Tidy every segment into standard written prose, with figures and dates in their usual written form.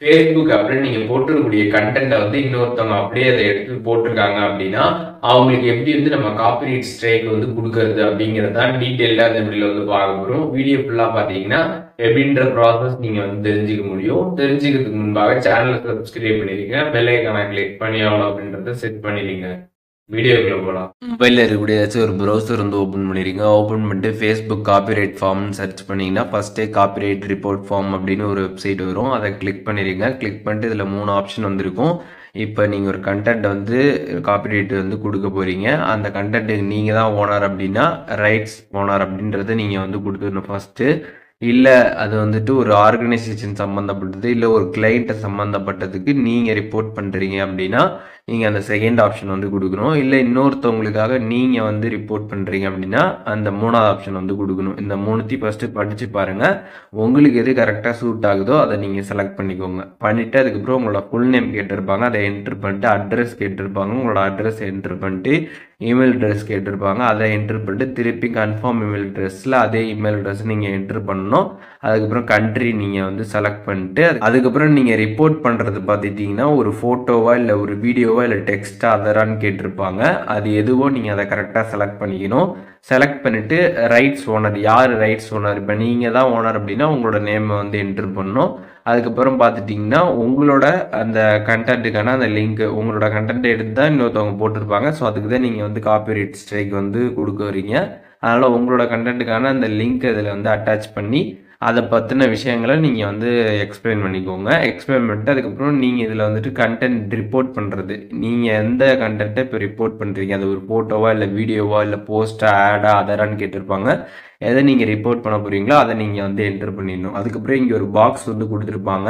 Facebook அப்படின்னு நீங்க போட்டிருக்கக்கூடிய கன்டென்ட்ட வந்து இன்னொருத்தவங்க அப்படியே அத எடுத்து போட்டிருக்காங்க அப்படின்னா, அவங்களுக்கு எப்படி வந்து நம்ம காப்பிரைட் ஸ்ட்ரைக் வந்து குடுக்கறது அப்படிங்கிறது தான் டீட்டெயில்டா இந்த வீடியோல வந்து பார்க்க போறோம். வீடியோ ஃபுல்லா பார்த்தீங்கன்னா, எப்படின்ற ப்ராசஸ் நீங்க வந்து தெரிஞ்சுக்க முடியும். தெரிஞ்சுக்கிறதுக்கு முன்பாக சேனல சப்ஸ்கிரைப் பண்ணிருங்க. பெல் ஐகான கிளிக் பண்ணி ஆல் அப்படின்றத செட் பண்ணிடுங்க. வீடியோக்குள்ள போலாம். மொபைல்ல இருக்கக்கூடிய ஏதாச்சும் ஒரு ப்ரௌசர் வந்து ஓப்பன் பண்ணிருங்க. ஓப்பன் பண்ணிட்டு Facebook காப்பிரைட் ஃபார்ம்னு சர்ச் பண்ணீங்கன்னா, ஃபர்ஸ்ட்டே காப்பிரைட் ரிப்போர்ட் ஃபார்ம் அப்படின்னு ஒரு வெப்சைட் வரும். அத கிளிக் பண்ணிருங்க. கிளிக் பண்ணிட்டு இதுல 3 ஆப்ஷன் வந்திருக்கும். இப்ப நீங்க ஒரு கன்டென்ட் வந்து காப்பிரைட் வந்து குடுக்க போறீங்க. அந்த கன்டென்ட்க்கு நீங்க தான் ஓனர் அப்படின்னா, ரைட்ஸ் ஓனர் அப்படின்றத நீங்க வந்து குடுத்துடணும் ஃபர்ஸ்ட்டு. இல்ல அது வந்துட்டு ஒரு ஆர்கனைசேஷன் சம்மந்தப்பட்டது, இல்ல ஒரு கிளையன்ட் சம்மந்தப்பட்டதுக்கு நீங்க ரிப்போர்ட் பண்றீங்க அப்படின்னா, நீங்க அந்த செகண்ட் ஆப்ஷன் வந்து குடுக்கணும். இல்ல இன்னொருத்தவங்களுக்காக நீங்க வந்து ரிப்போர்ட் பண்றீங்க அப்படின்னா, அந்த 3வது ஆப்ஷன் வந்து குடுக்கணும். இந்த 3த்தையும் ஃபர்ஸ்ட்டு படிச்சு பாருங்க. உங்களுக்கு எது கரெக்ட்டா சூட் ஆகுதோ அத நீங்க செலக்ட் பண்ணிக்கோங்க. பண்ணிட்டு அதுக்கப்புறம் உங்களோட ஃபுல் நேம் கேட்டிருப்பாங்க. அத என்டர் பண்ணிட்டு அட்ரஸ் கேட்டிருப்பாங்க. உங்களோட அட்ரஸ் என்டர் பண்ணிட்டு இமெயில் அட்ரஸ் கேட்டிருப்பாங்க. அத என்டர் பண்ணிட்டு திருப்பி கன்ஃபார்ம் இமெயில் அட்ரஸ்ல அதே இமெயில் அட்ரஸ் நீங்க என்டர் பண்ணணும். அதுக்கப்புறம் கண்ட்ரி நீங்க வந்து செலக்ட் பண்ணிட்டு, அதுக்கப்புறம் நீங்க ரிப்போர்ட் பண்றது பார்த்துட்டீங்கன்னா, ஒரு ஃபோட்டோவா இல்ல ஒரு வீடியோவா இல்ல டெக்ஸ்ட்டா அதரான்னு கேட்டிருப்பாங்க. அது எதுவோ நீங்க அத கரெக்ட்டா செலக்ட் பண்ணிக்கணும். செலக்ட் பண்ணிட்டு ரைட்ஸ் ஓனர் யாரு ரைட்ஸ் ஓனர்? இப்ப நீங்க தான் ஓனர் அப்படின்னா, உங்களோட நேம வந்து என்டர் பண்ணணும். அதுக்கப்புறம் பார்த்துட்டீங்கன்னா, உங்களோட அந்த கன்டென்ட்டுக்கான அந்த லிங்க் உங்களோட கன்டென்ட்ட எடுத்து தான் இன்னொருத்தவங்க போட்டிருப்பாங்க. ஸோ, அதுக்கு தான் நீங்க வந்து காப்பிரைட் ஸ்ட்ரைக் வந்து குடுக்க வரீங்க. அதனால உங்களோட கன்டென்ட்டுக்கான அந்த லிங்க் இதில வந்து அட்டாச் பண்ணி, அத பத்தின விஷயங்கள நீங்க வந்து எக்ஸ்பிளைன் பண்ணிக்கோங்க. எக்ஸ்பிளைன் பண்ணிட்டு அதுக்கப்புறம் நீங்க இதில வந்துட்டு கன்டென்ட் ரிப்போர்ட் பண்றது. நீங்க எந்த கன்டென்ட்ட இப்ப ரிப்போர்ட் பண்றீங்க? அது ஒரு ஃபோட்டோவா, இல்ல வீடியோவா, இல்ல போஸ்ட்டா, ஆடா, அதரான்னு கேட்டிருப்பாங்க. எத நீங்க ரிப்போர்ட் பண்ண போறீங்களோ, அத நீங்க வந்து என்டர் பண்ணிடணும். அதுக்கப்புறம் இங்க ஒரு பாக்ஸ் வந்து குடுத்திருப்பாங்க.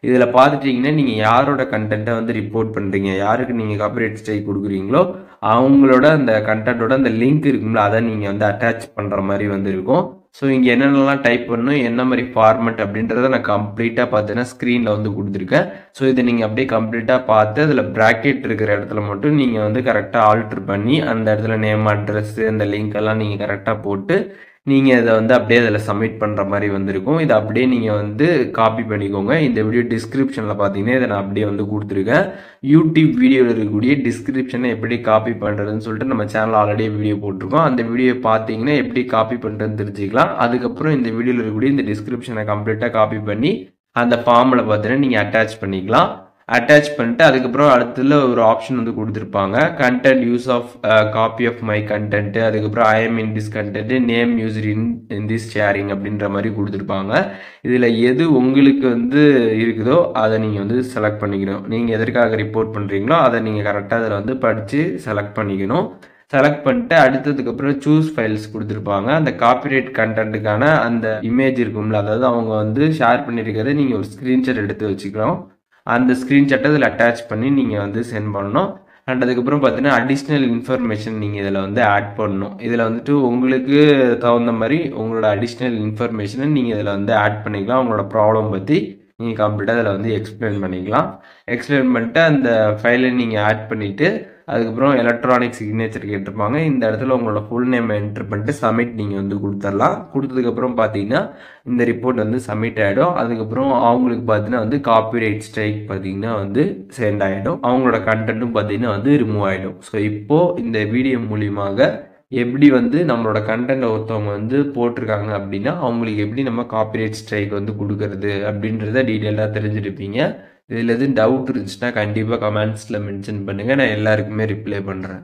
இதில பார்த்துட்டீங்கன்னா, நீங்க யாரோட கன்டென்ட்ட வந்து ரிப்போர்ட் பண்றீங்க? யாருக்கு நீங்க காப்பிரைட் ஸ்ட்ரைக் குடுக்குறீங்களோ, அவங்களோட அந்த கன்டென்ட்டோட அந்த லிங்க் இருக்கும்ல, அத நீங்க வந்து அட்டாச் பண்ற மாரி வந்து இருக்கும். ஸோ, இங்க என்னென்னலாம் டைப் பண்ணணும், என்ன மாரி ஃபார்மேட் அப்படின்றத நான் கம்ப்ளீட்டா பார்த்தீங்கன்னா, ஸ்க்ரீன்ல வந்து குடுத்துருக்கேன். ஸோ, இத நீங்க அப்படியே கம்ப்ளீட்டா பார்த்து, அதில பிராக்கெட் இருக்கிற இடத்துல மட்டும் நீங்க வந்து கரெக்ட்டா ஆல்டர் பண்ணி, அந்த இடத்துல நேம், அட்ரஸ், அந்த லிங்க் எல்லாம் நீங்க கரெக்ட்டா போட்டு, நீங்க இத வந்து அப்படியே அதில சப்மிட் பண்ற மாரி வந்திருக்கும். இத அப்படியே நீங்க வந்து காப்பி பண்ணிக்கோங்க. இந்த வீடியோ டிஸ்கிரிப்ஷன்ல பார்த்தீங்கன்னா, இத நான் அப்படியே வந்து குடுத்துருக்கேன். யூடியூப் வீடியோல இருக்கக்கூடிய டிஸ்கிரிப்ஷன எப்படி காப்பி பண்றதுன்னு சொல்லிட்டு நம்ம சேனல்ல ஆல்ரெடி வீடியோ போட்டிருக்கோம். அந்த வீடியோ பார்த்தீங்கன்னா, எப்படி காப்பி பண்றதுன்னு தெரிஞ்சுக்கலாம். அதுக்கப்புறம் இந்த வீடியோல இருக்கக்கூடிய இந்த டிஸ்கிரிப்ஷன கம்ப்ளீட்டா காப்பி பண்ணி, அந்த ஃபார்ம்ல பார்த்தீங்கன்னா, நீங்க அட்டாச் பண்ணிக்கலாம். அட்டாச் பண்ணிட்டு அதுக்கப்புறம் அடுத்ததுல ஒரு ஆப்ஷன் வந்து குடுத்திருப்பாங்க. Content use of copy of my content அதுக்கப்புறம் I am in this content name used in this sharing அப்படின்ற மாரி குடுத்திருப்பாங்க. இதுல எது உங்களுக்கு வந்து இருக்குதோ அத நீங்க வந்து செலக்ட் பண்ணிக்கணும். நீங்க எதற்காக ரிப்போர்ட் பண்றீங்களோ அத நீங்க கரெக்ட்டா அதுல வந்து படிச்சு செலக்ட் பண்ணிக்கணும். செலக்ட் பண்ணிட்டு அடுத்ததுக்கு அப்புறம் சூஸ் ஃபைல்ஸ் குடுத்திருப்பாங்க. அந்த காப்பிரைட் கன்டென்ட்க்கான அந்த இமேஜ் இருக்கும்ல, அதாவது அவங்க வந்து ஷேர் பண்ணியிருக்கிறத நீங்க ஒரு ஸ்கிரீன்ஷாட் எடுத்து வச்சுக்கணும். அந்த ஸ்க்ரீன்ஷாட்ட இதில அட்டாச் பண்ணி நீங்க வந்து சென்ட் பண்ணணும். அண்ட் அதுக்கப்புறம் பார்த்தீங்கன்னா, அடிஷ்னல் இன்ஃபர்மேஷன் நீங்க இதில வந்து ஆட் பண்ணணும். இதில வந்துட்டு உங்களுக்கு தகுந்த மாரி உங்களோட அடிஷ்னல் இன்ஃபர்மேஷன நீங்க இதில வந்து ஆட் பண்ணிக்கலாம். உங்களோட ப்ராப்ளம் பத்தி நீங்க கம்ப்ளீட்டா இதில வந்து எக்ஸ்பிளைன் பண்ணிக்கலாம். எக்ஸ்பிளைன் பண்ணிட்டு அந்த ஃபைல நீங்க ஆட் பண்ணிட்டு, அதுக்கப்புறம் எலக்ட்ரானிக் சிக்னேச்சர் கேட்டிருப்பாங்க. இந்த இடத்துல உங்களோட ஃபுல் நேம என்டர் பண்ணிட்டு சப்மிட் நீங்க வந்து குடுத்துரலாம். குடுத்ததுக்கப்புறம் பார்த்தீங்கன்னா, இந்த ரிப்போர்ட் வந்து சப்மிட் ஆயிடும். அதுக்கப்புறம் அவங்களுக்கு பார்த்தீங்கன்னா வந்து காப்பிரைட் ஸ்ட்ரைக் பார்த்தீங்கன்னா வந்து சென்ட் ஆயிடும். அவங்களோட கன்டென்ட்டும் பார்த்தீங்கன்னா வந்து ரிமூவ் ஆயிடும். ஸோ, இப்போ இந்த வீடியோ மூலியமாக எப்படி வந்து நம்மளோட கன்டென்ட்ட ஒருத்தவங்க வந்து போட்டிருக்காங்க அப்படின்னா, அவங்களுக்கு எப்படி நம்ம காப்பிரைட் ஸ்ட்ரைக் வந்து குடுக்குறது அப்படின்றத டீட்டெயிலா தெரிஞ்சிருப்பீங்க. இதில எதுவும் டவுட் இருந்துச்சுன்னா கண்டிப்பா கமெண்ட்ஸ்ல மென்ஷன் பண்ணுங்க. நான் எல்லாருக்குமே ரிப்ளை பண்றேன்.